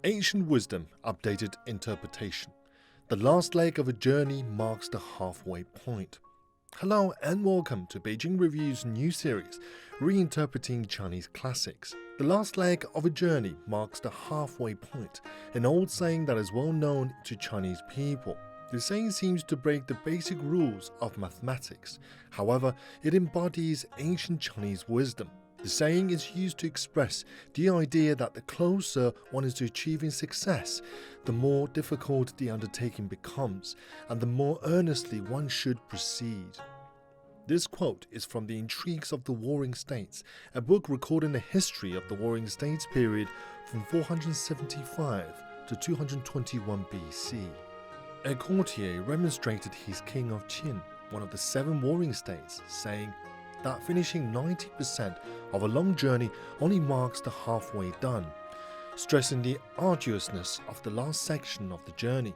Ancient wisdom, updated interpretation. The last leg of a journey marks the halfway point. Hello and welcome to Beijing Review's new series, Reinterpreting Chinese Classics. The last leg of a journey marks the halfway point, an old saying that is well known to Chinese people. The saying seems to break the basic rules of mathematics. However, it embodies ancient Chinese wisdom. The saying is used to express the idea that the closer one is to achieving success, the more difficult the undertaking becomes, and the more earnestly one should proceed. This quote is from The Intrigues of the Warring States, a book recording the history of the Warring States period from 475 to 221 BC. A courtier remonstrated his king of Qin, one of the 7 warring states, saying that finishing 90% of a long journey only marks the halfway done, stressing the arduousness of the last section of the journey.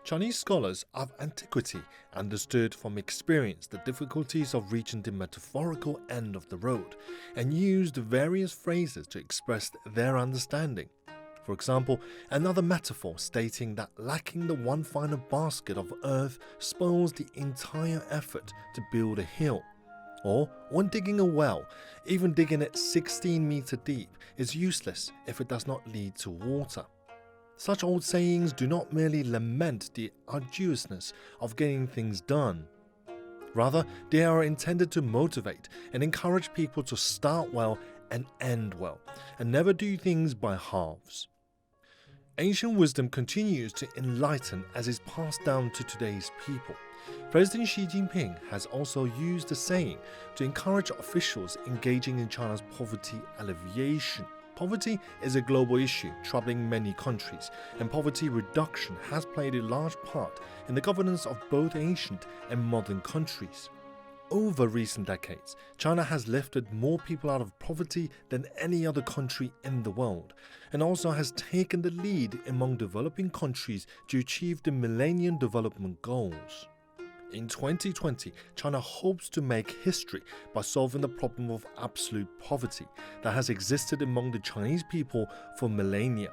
Chinese scholars of antiquity understood from experience the difficulties of reaching the metaphorical end of the road and used various phrases to express their understanding. For example, another metaphor stating that lacking the one final basket of earth spoils the entire effort to build a hill. Or, when digging a well, even digging it 16 meters deep is useless if it does not lead to water. Such old sayings do not merely lament the arduousness of getting things done. Rather, they are intended to motivate and encourage people to start well and end well, and never do things by halves. Ancient wisdom continues to enlighten as is passed down to today's people. President Xi Jinping has also used the saying to encourage officials engaging in China's poverty alleviation. Poverty is a global issue troubling many countries, and poverty reduction has played a large part in the governance of both ancient and modern countries. Over recent decades, China has lifted more people out of poverty than any other country in the world, and also has taken the lead among developing countries to achieve the Millennium Development Goals. In 2020, China hopes to make history by solving the problem of absolute poverty that has existed among the Chinese people for millennia.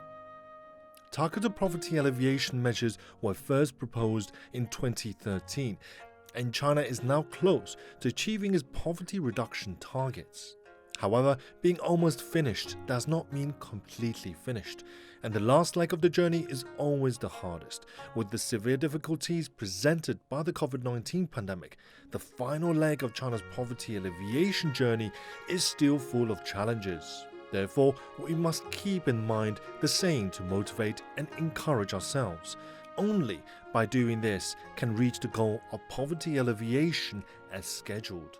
Targeted poverty alleviation measures were first proposed in 2013, and China is now close to achieving its poverty reduction targets. However, being almost finished does not mean completely finished, and the last leg of the journey is always the hardest. With the severe difficulties presented by the COVID-19 pandemic, the final leg of China's poverty alleviation journey is still full of challenges. Therefore, we must keep in mind the saying to motivate and encourage ourselves. Only by doing this can reach the goal of poverty alleviation as scheduled.